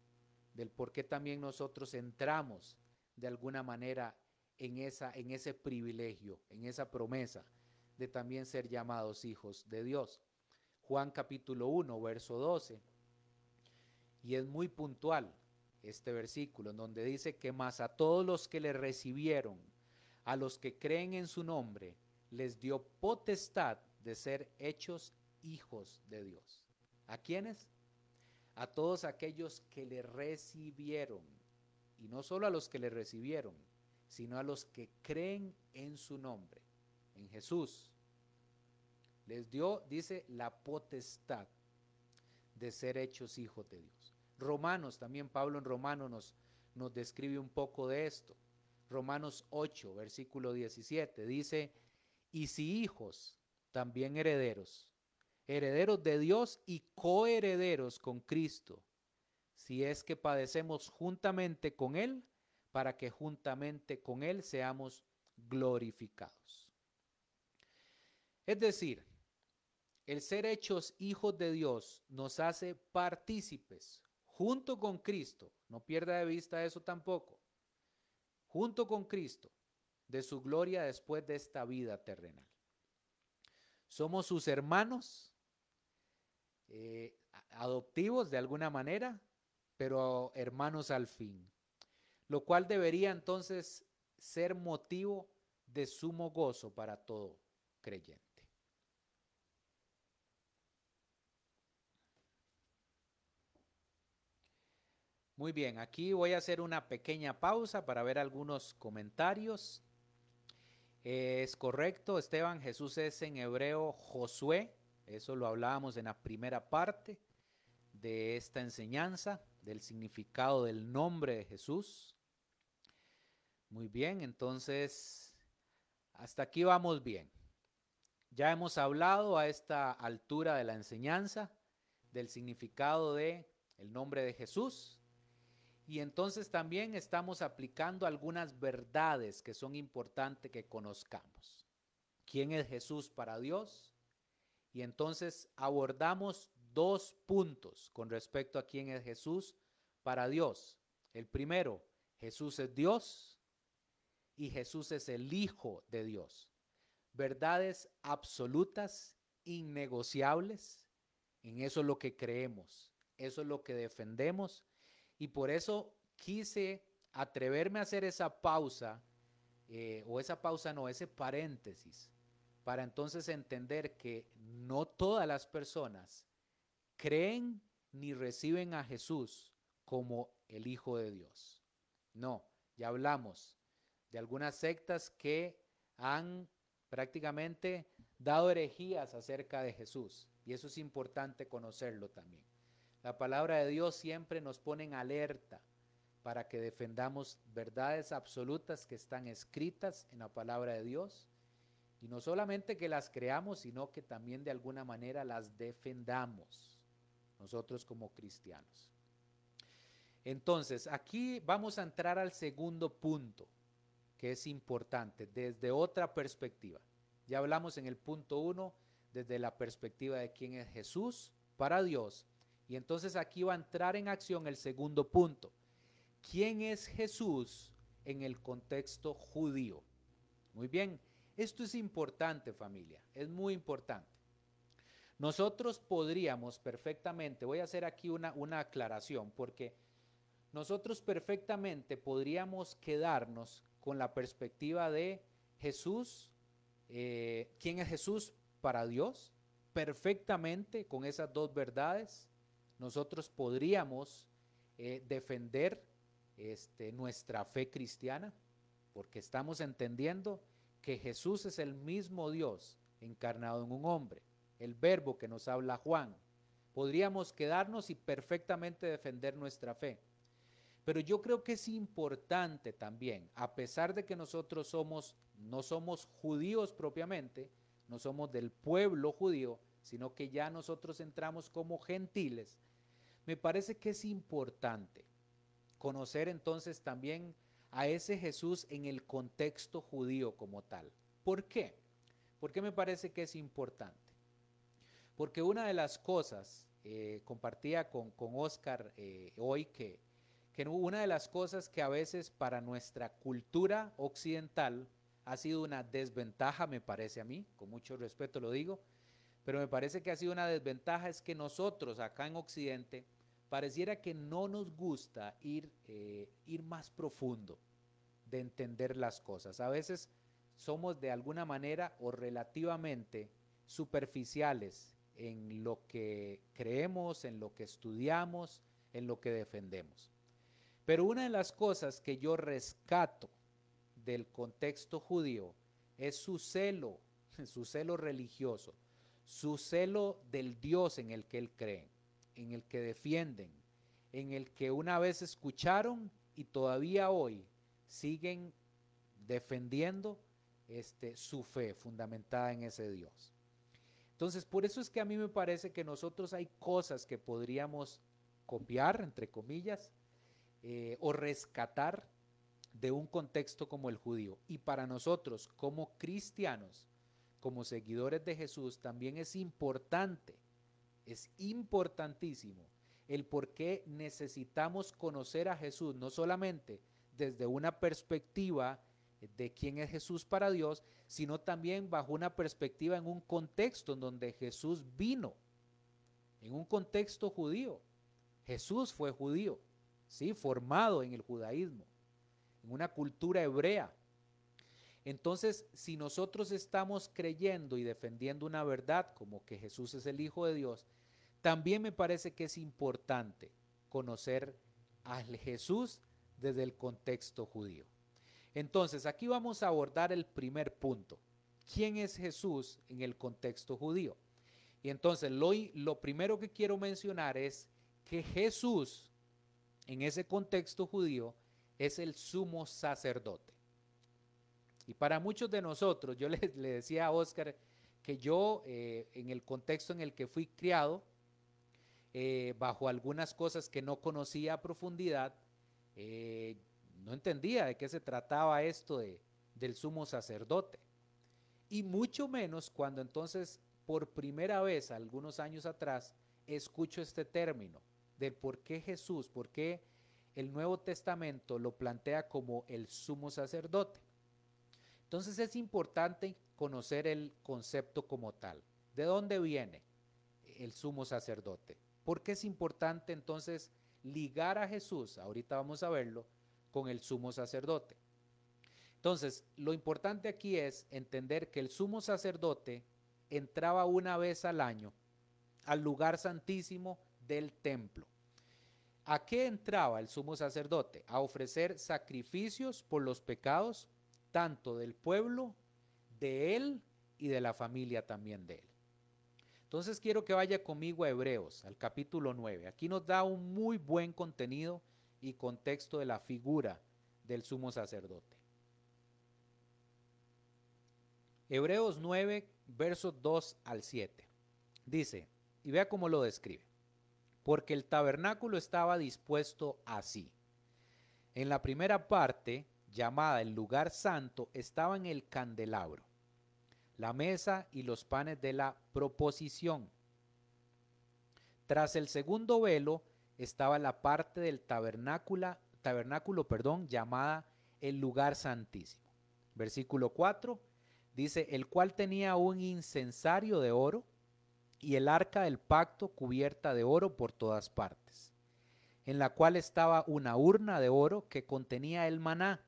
Del por qué también nosotros entramos de alguna manera en ese privilegio, en esa promesa de también ser llamados hijos de Dios. Juan capítulo 1, verso 12, y es muy puntual este versículo, en donde dice que más a todos los que le recibieron, a los que creen en su nombre, les dio potestad de ser hechos hijos de Dios. ¿A quiénes? A todos aquellos que le recibieron, y no solo a los que le recibieron, sino a los que creen en su nombre, en Jesús. Les dio, dice, la potestad de ser hechos hijos de Dios. Romanos, también Pablo en Romanos nos describe un poco de esto. Romanos 8, versículo 17, dice, y si hijos, también herederos, herederos de Dios y coherederos con Cristo, si es que padecemos juntamente con Él, para que juntamente con Él seamos glorificados. Es decir, el ser hechos hijos de Dios nos hace partícipes junto con Cristo, no pierda de vista eso tampoco, junto con Cristo, de su gloria después de esta vida terrenal. Somos sus hermanos, adoptivos de alguna manera, pero hermanos al fin, lo cual debería entonces ser motivo de sumo gozo para todo creyente. Muy bien, aquí voy a hacer una pequeña pausa para ver algunos comentarios. Es correcto, Esteban, Jesús es en hebreo Josué, eso lo hablábamos en la primera parte de esta enseñanza, del significado del nombre de Jesús. Muy bien, entonces, hasta aquí vamos bien. Ya hemos hablado a esta altura de la enseñanza del significado del nombre de Jesús. Y entonces también estamos aplicando algunas verdades que son importantes que conozcamos. ¿Quién es Jesús para Dios? Y entonces abordamos dos puntos con respecto a quién es Jesús para Dios. El primero, Jesús es Dios y Jesús es el Hijo de Dios. Verdades absolutas, innegociables. En eso es lo que creemos, eso es lo que defendemos. Y por eso quise atreverme a hacer esa pausa, ese paréntesis, para entonces entender que no todas las personas creen ni reciben a Jesús como el Hijo de Dios. No, ya hablamos de algunas sectas que han prácticamente dado herejías acerca de Jesús, y eso es importante conocerlo también. La palabra de Dios siempre nos pone en alerta para que defendamos verdades absolutas que están escritas en la palabra de Dios, y no solamente que las creamos, sino que también de alguna manera las defendamos nosotros como cristianos. Entonces, aquí vamos a entrar al segundo punto, que es importante, desde otra perspectiva. Ya hablamos en el punto 1 desde la perspectiva de quién es Jesús para Dios. Y entonces aquí va a entrar en acción el segundo punto. ¿Quién es Jesús en el contexto judío? Muy bien, esto es importante, familia, es muy importante. Nosotros podríamos perfectamente, voy a hacer aquí una aclaración, porque nosotros perfectamente podríamos quedarnos con la perspectiva de Jesús ¿Quién es Jesús para Dios? Perfectamente con esas dos verdades nosotros podríamos defender nuestra fe cristiana, porque estamos entendiendo que Jesús es el mismo Dios encarnado en un hombre, el verbo que nos habla Juan. Podríamos quedarnos y perfectamente defender nuestra fe. Pero yo creo que es importante también, a pesar de que nosotros no somos judíos propiamente, no somos del pueblo judío, sino que ya nosotros entramos como gentiles, me parece que es importante conocer entonces también a ese Jesús en el contexto judío como tal. ¿Por qué? ¿Por qué me parece que es importante? Porque una de las cosas, compartía con Oscar hoy, que una de las cosas que a veces para nuestra cultura occidental ha sido una desventaja, me parece a mí, con mucho respeto lo digo, pero me parece que ha sido una desventaja es que nosotros acá en Occidente pareciera que no nos gusta ir más profundo de entender las cosas. A veces somos de alguna manera o relativamente superficiales en lo que creemos, en lo que estudiamos, en lo que defendemos. Pero una de las cosas que yo rescato del contexto judío es su celo religioso, su celo del Dios en el que él cree, en el que defienden, en el que una vez escucharon y todavía hoy siguen defendiendo su fe fundamentada en ese Dios. Entonces, por eso es que a mí me parece que nosotros hay cosas que podríamos copiar, entre comillas, o rescatar de un contexto como el judío. Y para nosotros como cristianos, como seguidores de Jesús, también es importante, es importantísimo el por qué necesitamos conocer a Jesús, no solamente desde una perspectiva de quién es Jesús para Dios, sino también bajo una perspectiva en un contexto en donde Jesús vino, en un contexto judío. Jesús fue judío, ¿sí? Formado en el judaísmo, en una cultura hebrea. Entonces, si nosotros estamos creyendo y defendiendo una verdad como que Jesús es el Hijo de Dios, también me parece que es importante conocer a Jesús desde el contexto judío. Entonces, aquí vamos a abordar el primer punto. ¿Quién es Jesús en el contexto judío? Y entonces, lo primero que quiero mencionar es que Jesús, en ese contexto judío, es el sumo sacerdote. Y para muchos de nosotros, yo le decía a Oscar que yo, en el contexto en el que fui criado, bajo algunas cosas que no conocía a profundidad, no entendía de qué se trataba esto del sumo sacerdote. Y mucho menos cuando entonces, por primera vez, algunos años atrás, escucho este término del por qué Jesús, por qué el Nuevo Testamento lo plantea como el sumo sacerdote. Entonces es importante conocer el concepto como tal. ¿De dónde viene el sumo sacerdote? ¿Por qué es importante entonces ligar a Jesús, ahorita vamos a verlo, con el sumo sacerdote? Entonces, lo importante aquí es entender que el sumo sacerdote entraba una vez al año al lugar santísimo del templo. ¿A qué entraba el sumo sacerdote? A ofrecer sacrificios por los pecados, tanto del pueblo, de él y de la familia también de él. Entonces quiero que vaya conmigo a Hebreos, al capítulo 9. Aquí nos da un muy buen contenido y contexto de la figura del sumo sacerdote. Hebreos 9, versos 2 al 7. Dice, y vea cómo lo describe. Porque el tabernáculo estaba dispuesto así. En la primera parte, llamada el lugar santo, estaban el candelabro, la mesa y los panes de la proposición. Tras el segundo velo estaba la parte del tabernáculo, llamada el lugar santísimo. Versículo 4 dice, el cual tenía un incensario de oro y el arca del pacto cubierta de oro por todas partes, en la cual estaba una urna de oro que contenía el maná,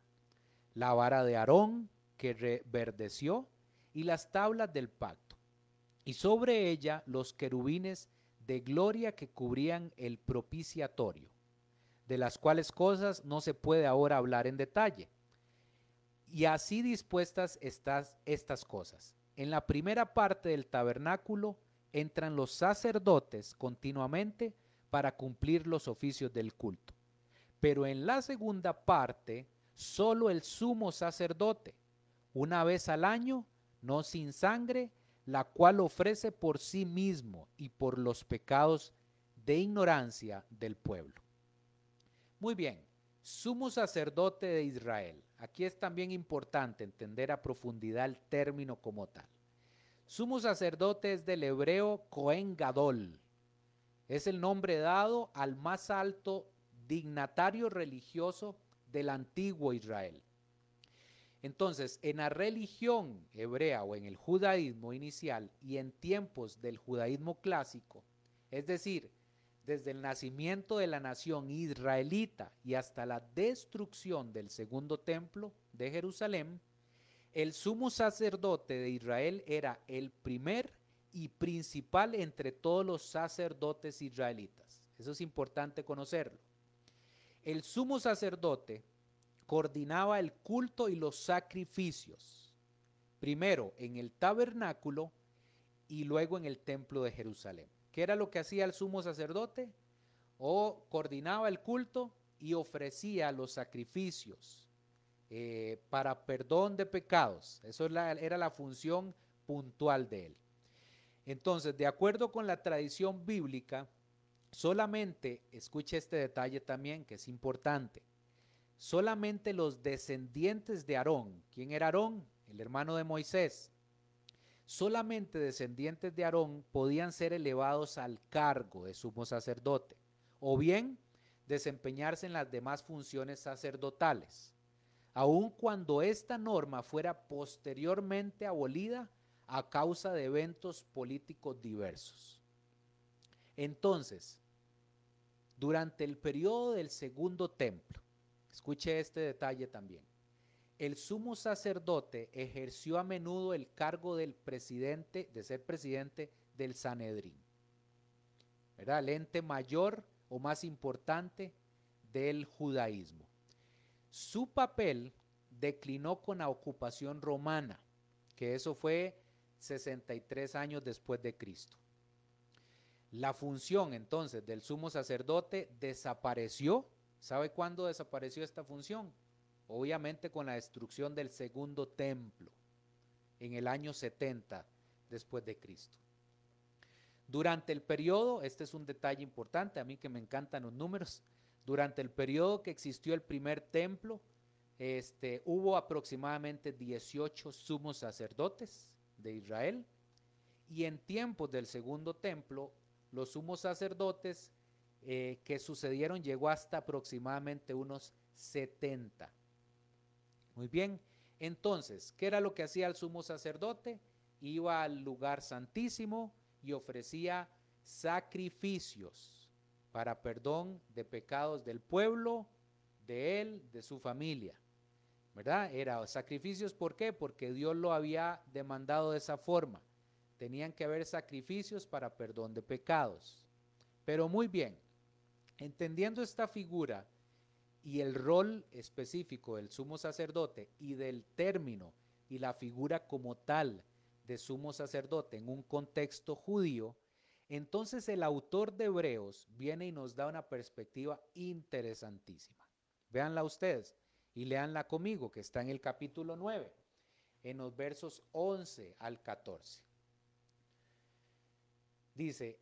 la vara de Aarón que reverdeció, y las tablas del pacto, y sobre ella los querubines de gloria que cubrían el propiciatorio, de las cuales cosas no se puede ahora hablar en detalle. Y así dispuestas estas cosas. En la primera parte del tabernáculo entran los sacerdotes continuamente para cumplir los oficios del culto. Pero en la segunda parte, solo el sumo sacerdote, una vez al año, no sin sangre, la cual ofrece por sí mismo y por los pecados de ignorancia del pueblo. Muy bien, sumo sacerdote de Israel. Aquí es también importante entender a profundidad el término como tal. Sumo sacerdote es del hebreo Cohen Gadol. Es el nombre dado al más alto dignatario religioso del antiguo Israel. Entonces, en la religión hebrea o en el judaísmo inicial y en tiempos del judaísmo clásico, es decir, desde el nacimiento de la nación israelita y hasta la destrucción del segundo templo de Jerusalén, el sumo sacerdote de Israel era el primer y principal entre todos los sacerdotes israelitas. Eso es importante conocerlo. El sumo sacerdote coordinaba el culto y los sacrificios, primero en el tabernáculo y luego en el templo de Jerusalén. ¿Qué era lo que hacía el sumo sacerdote? Coordinaba el culto y ofrecía los sacrificios para perdón de pecados. Eso era la función puntual de él. Entonces, de acuerdo con la tradición bíblica, solamente, escuche este detalle también que es importante, solamente los descendientes de Aarón, ¿quién era Aarón? El hermano de Moisés. Solamente descendientes de Aarón podían ser elevados al cargo de sumo sacerdote, o bien desempeñarse en las demás funciones sacerdotales, aun cuando esta norma fuera posteriormente abolida a causa de eventos políticos diversos. Entonces, durante el periodo del segundo templo, escuche este detalle también, el sumo sacerdote ejerció a menudo el cargo del presidente, de ser presidente del Sanedrín, ¿verdad? El ente mayor o más importante del judaísmo. Su papel declinó con la ocupación romana, que eso fue 63 años después de Cristo. La función entonces del sumo sacerdote desapareció. ¿Sabe cuándo desapareció esta función? Obviamente con la destrucción del segundo templo en el año 70 después de Cristo. Durante el periodo, este es un detalle importante, a mí que me encantan los números, durante el periodo que existió el primer templo, hubo aproximadamente 18 sumos sacerdotes de Israel, y en tiempos del segundo templo, los sumos sacerdotes que sucedieron llegó hasta aproximadamente unos 70. Muy bien, entonces, ¿qué era lo que hacía el sumo sacerdote? Iba al lugar santísimo y ofrecía sacrificios para perdón de pecados del pueblo, de él, de su familia, ¿verdad? Era sacrificios, ¿por qué? Porque Dios lo había demandado de esa forma. Tenían que haber sacrificios para perdón de pecados. Pero muy bien, entendiendo esta figura y el rol específico del sumo sacerdote y del término y la figura como tal de sumo sacerdote en un contexto judío, entonces el autor de Hebreos viene y nos da una perspectiva interesantísima. Véanla ustedes y léanla conmigo, que está en el capítulo 9, en los versos 11 al 14. Dice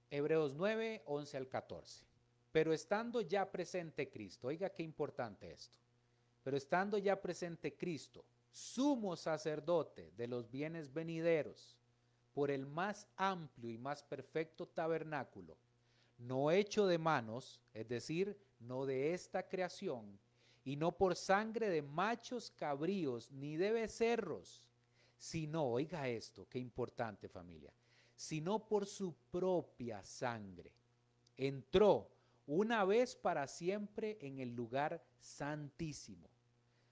Hebreos 9, 11 al 14. Pero estando ya presente Cristo, oiga qué importante esto, pero estando ya presente Cristo, sumo sacerdote de los bienes venideros, por el más amplio y más perfecto tabernáculo, no hecho de manos, es decir, no de esta creación, y no por sangre de machos cabríos ni de becerros, sino, oiga esto, qué importante familia, sino por su propia sangre, entró una vez para siempre en el lugar santísimo,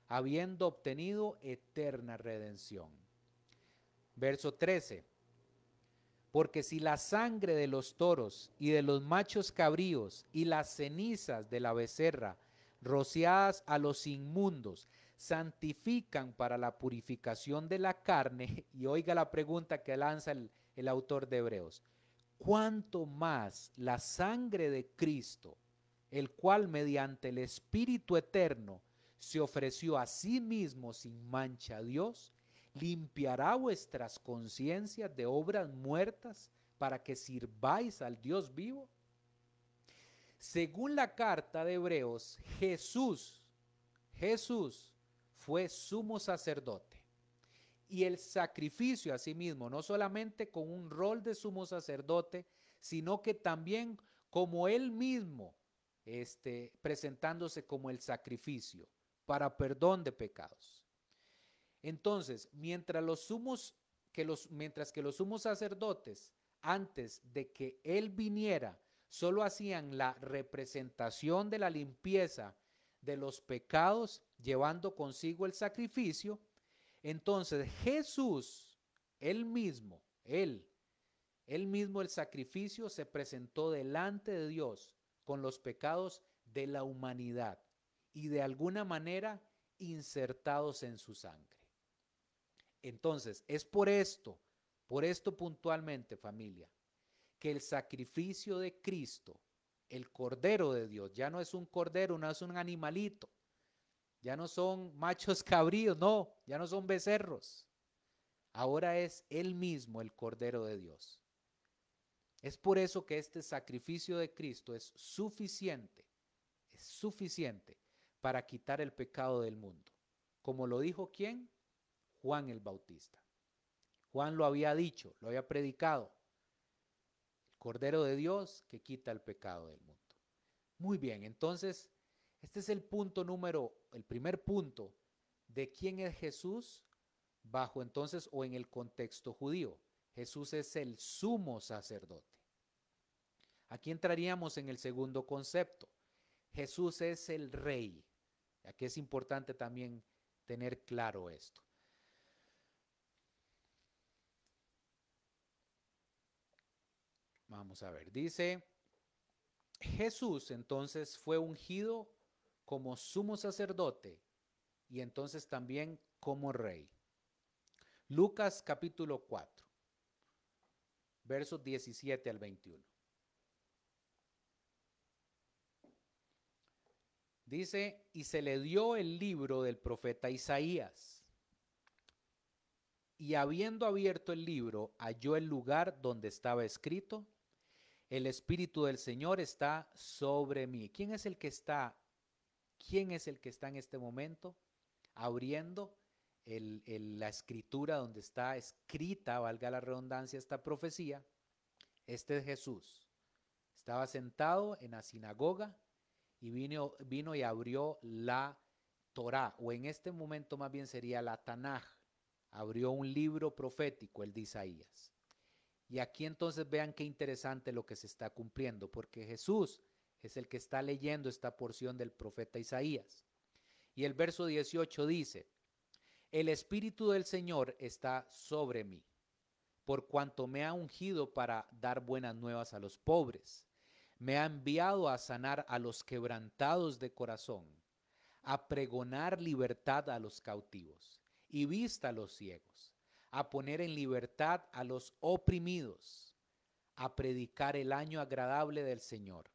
habiendo obtenido eterna redención. Verso 13. Porque si la sangre de los toros y de los machos cabríos y las cenizas de la becerra rociadas a los inmundos santifican para la purificación de la carne, y oiga la pregunta que lanza el autor de Hebreos, ¿cuánto más la sangre de Cristo, el cual mediante el Espíritu eterno se ofreció a sí mismo sin mancha a Dios, limpiará vuestras conciencias de obras muertas para que sirváis al Dios vivo? Según la carta de Hebreos, Jesús fue sumo sacerdote. Y el sacrificio a sí mismo, no solamente con un rol de sumo sacerdote, sino que también como él mismo, presentándose como el sacrificio para perdón de pecados. Entonces, mientras que los sumos sacerdotes, antes de que él viniera, solo hacían la representación de la limpieza de los pecados, llevando consigo el sacrificio, entonces Jesús, él mismo el sacrificio se presentó delante de Dios con los pecados de la humanidad y de alguna manera insertados en su sangre. Entonces, es por esto puntualmente, familia, que el sacrificio de Cristo, el Cordero de Dios, ya no es un cordero, no es un animalito, ya no son machos cabríos, no, ya no son becerros. Ahora es Él mismo el Cordero de Dios. Es por eso que este sacrificio de Cristo es suficiente para quitar el pecado del mundo. Como lo dijo ¿quién? Juan el Bautista. Juan lo había dicho, lo había predicado. El Cordero de Dios que quita el pecado del mundo. Muy bien, entonces, este es el primer punto de quién es Jesús bajo entonces o en el contexto judío. Jesús es el sumo sacerdote. Aquí entraríamos en el segundo concepto. Jesús es el rey. Aquí es importante también tener claro esto. Vamos a ver, dice, Jesús entonces fue ungido como sumo sacerdote y entonces también como rey. Lucas capítulo 4, versos 17 al 21. Dice, y se le dio el libro del profeta Isaías. Y habiendo abierto el libro, halló el lugar donde estaba escrito, el Espíritu del Señor está sobre mí. ¿Quién es el que está en este momento abriendo la escritura donde está escrita, valga la redundancia, esta profecía? Este es Jesús. Estaba sentado en la sinagoga y vino y abrió la Torá, o en este momento más bien sería la Tanaj. Abrió un libro profético, el de Isaías. Y aquí entonces vean qué interesante lo que se está cumpliendo, porque Jesús es el que está leyendo esta porción del profeta Isaías. Y el verso 18 dice, el Espíritu del Señor está sobre mí, por cuanto me ha ungido para dar buenas nuevas a los pobres. Me ha enviado a sanar a los quebrantados de corazón, a pregonar libertad a los cautivos y vista a los ciegos, a poner en libertad a los oprimidos, a predicar el año agradable del Señor.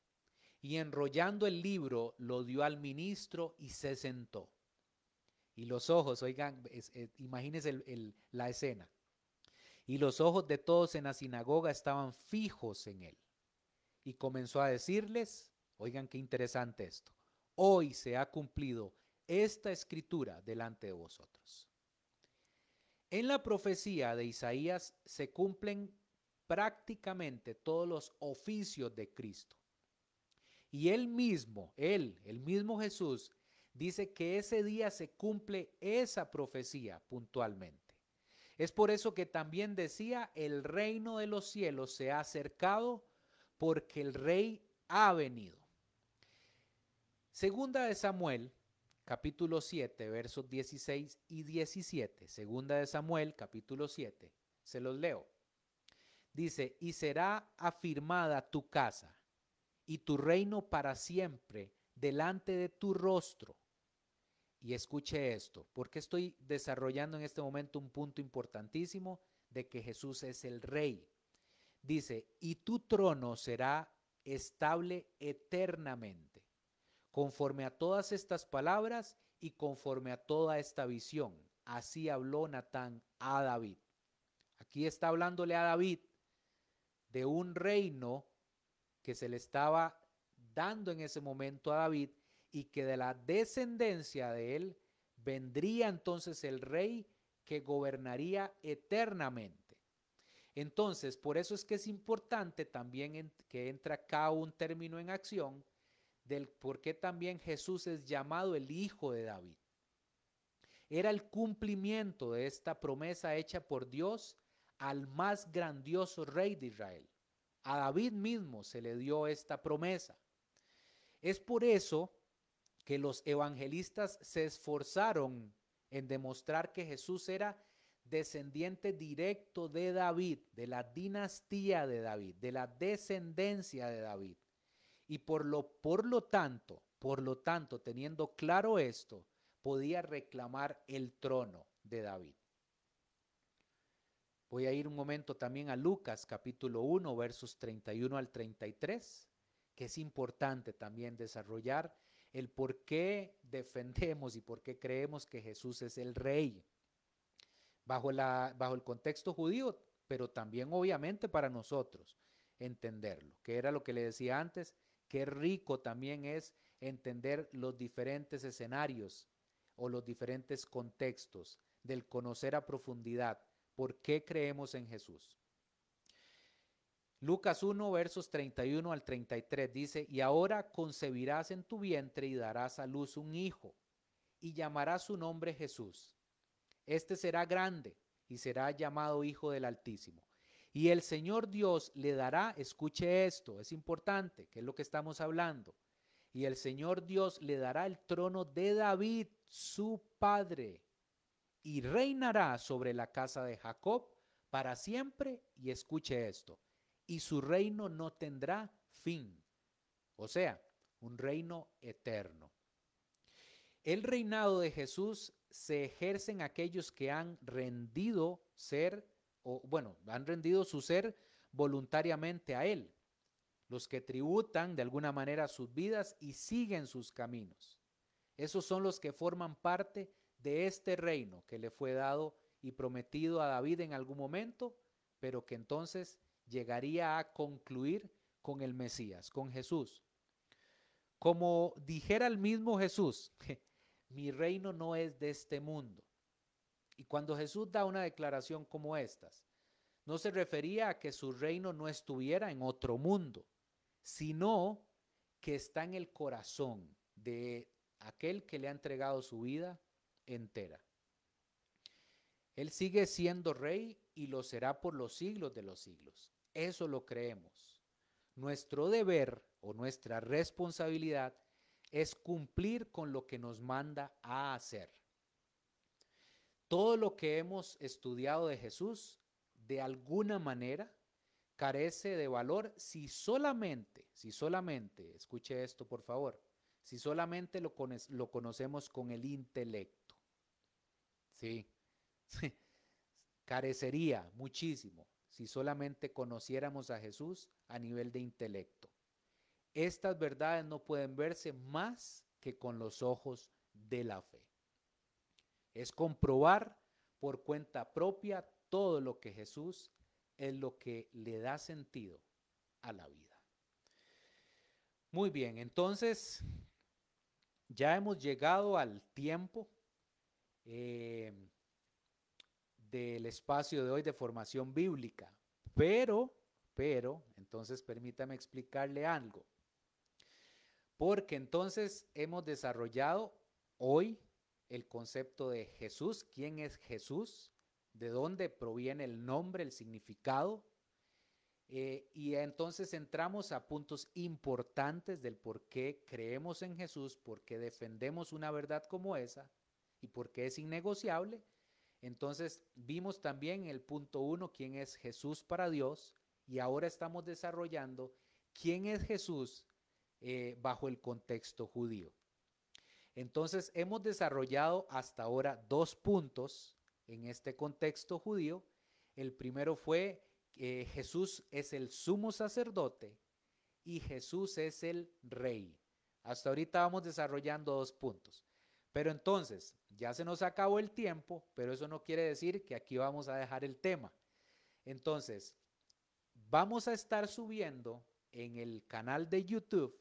Y enrollando el libro, lo dio al ministro y se sentó. Y los ojos, oigan, imagínense la escena. Y los ojos de todos en la sinagoga estaban fijos en él. Y comenzó a decirles, oigan qué interesante esto, hoy se ha cumplido esta escritura delante de vosotros. En la profecía de Isaías se cumplen prácticamente todos los oficios de Cristo. Y el mismo Jesús, dice que ese día se cumple esa profecía puntualmente. Es por eso que también decía, el reino de los cielos se ha acercado porque el rey ha venido. Segunda de Samuel, capítulo 7, versos 16 y 17. Segunda de Samuel, capítulo 7, Se los leo. Dice, y será afirmada tu casa y tu reino para siempre delante de tu rostro. Y escuche esto, porque estoy desarrollando en este momento un punto importantísimo de que Jesús es el Rey. Dice, y tu trono será estable eternamente, conforme a todas estas palabras y conforme a toda esta visión. Así habló Natán a David. Aquí está hablándole a David de un reino que se le estaba dando en ese momento a David y que de la descendencia de él vendría entonces el rey que gobernaría eternamente. Entonces, por eso es que es importante también que entra acá un término en acción del por qué también Jesús es llamado el Hijo de David. Era el cumplimiento de esta promesa hecha por Dios al más grandioso rey de Israel. A David mismo se le dio esta promesa. Es por eso que los evangelistas se esforzaron en demostrar que Jesús era descendiente directo de David, de la dinastía de David, de la descendencia de David. Y por lo tanto, teniendo claro esto, podía reclamar el trono de David. Voy a ir un momento también a Lucas capítulo 1, versos 31 al 33, que es importante también desarrollar el por qué defendemos y por qué creemos que Jesús es el Rey. Bajo el contexto judío, pero también obviamente para nosotros entenderlo, que era lo que le decía antes, qué rico también es entender los diferentes escenarios o los diferentes contextos del conocer a profundidad por qué creemos en Jesús. Lucas 1, versos 31 al 33 dice, y ahora concebirás en tu vientre y darás a luz un hijo, y llamarás su nombre Jesús. Este será grande y será llamado Hijo del Altísimo. Y el Señor Dios le dará, escuche esto, es importante, que es lo que estamos hablando. Y el Señor Dios le dará el trono de David, su padre, y reinará sobre la casa de Jacob para siempre, y escuche esto, y su reino no tendrá fin. O sea, un reino eterno. El reinado de Jesús se ejerce en aquellos que han rendido han rendido su ser voluntariamente a Él, los que tributan de alguna manera sus vidas y siguen sus caminos. Esos son los que forman parte de este reino que le fue dado y prometido a David en algún momento, pero que entonces llegaría a concluir con el Mesías, con Jesús. Como dijera el mismo Jesús, mi reino no es de este mundo. Y cuando Jesús da una declaración como estas, no se refería a que su reino no estuviera en otro mundo, sino que está en el corazón de aquel que le ha entregado su vida entera. Él sigue siendo rey y lo será por los siglos de los siglos. Eso lo creemos. Nuestro deber o nuestra responsabilidad es cumplir con lo que nos manda a hacer. Todo lo que hemos estudiado de Jesús, de alguna manera, carece de valor si solamente, escuche esto por favor, si solamente lo conocemos con el intelecto. Sí, carecería muchísimo si solamente conociéramos a Jesús a nivel de intelecto. Estas verdades no pueden verse más que con los ojos de la fe. Es comprobar por cuenta propia todo lo que Jesús es lo que le da sentido a la vida. Muy bien, entonces ya hemos llegado al tiempo del espacio de hoy de formación bíblica, pero, entonces permítame explicarle algo. Porque entonces hemos desarrollado hoy el concepto de Jesús, quién es Jesús, de dónde proviene el nombre, el significado, y entonces entramos a puntos importantes del por qué creemos en Jesús, por qué defendemos una verdad como esa y por qué es innegociable. Entonces vimos también en el punto 1 quién es Jesús para Dios, y ahora estamos desarrollando quién es Jesús bajo el contexto judío. Entonces hemos desarrollado hasta ahora 2 puntos en este contexto judío. El primero fue que Jesús es el sumo sacerdote y Jesús es el rey. Hasta ahorita vamos desarrollando 2 puntos. Pero entonces, ya se nos acabó el tiempo, pero eso no quiere decir que aquí vamos a dejar el tema. Entonces, vamos a estar subiendo en el canal de YouTube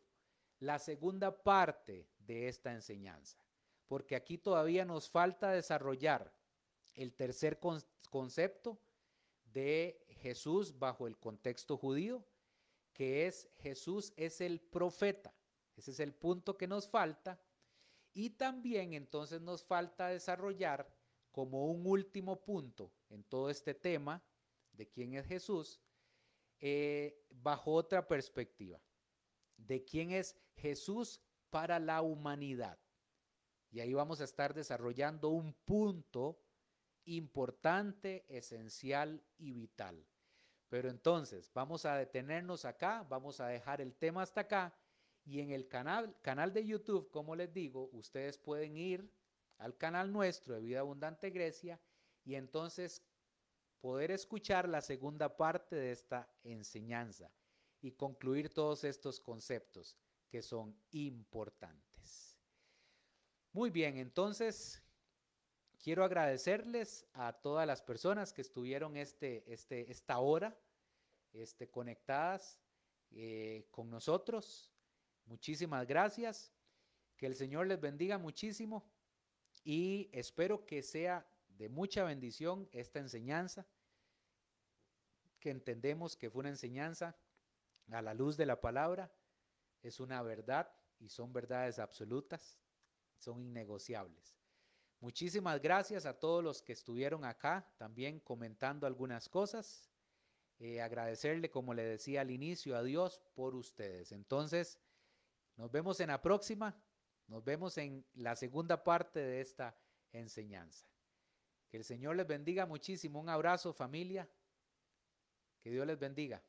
la segunda parte de esta enseñanza, porque aquí todavía nos falta desarrollar el tercer concepto de Jesús bajo el contexto judío, que es Jesús es el profeta. Ese es el punto que nos falta. Y también entonces nos falta desarrollar como un último punto en todo este tema de quién es Jesús, bajo otra perspectiva, de quién es Jesús para la humanidad. Y ahí vamos a estar desarrollando un punto importante, esencial y vital. Pero entonces vamos a detenernos acá, vamos a dejar el tema hasta acá, y en el canal de YouTube, como les digo, ustedes pueden ir al canal nuestro de Vida Abundante Grecia y entonces poder escuchar la segunda parte de esta enseñanza y concluir todos estos conceptos que son importantes. Muy bien, entonces quiero agradecerles a todas las personas que estuvieron esta hora conectadas con nosotros. Muchísimas gracias. Que el Señor les bendiga muchísimo y espero que sea de mucha bendición esta enseñanza, que entendemos que fue una enseñanza a la luz de la palabra, es una verdad y son verdades absolutas, son innegociables. Muchísimas gracias a todos los que estuvieron acá también comentando algunas cosas. Agradecerle, como le decía al inicio, a Dios por ustedes. Entonces, nos vemos en la próxima, nos vemos en la segunda parte de esta enseñanza. Que el Señor les bendiga muchísimo. Un abrazo, familia. Que Dios les bendiga.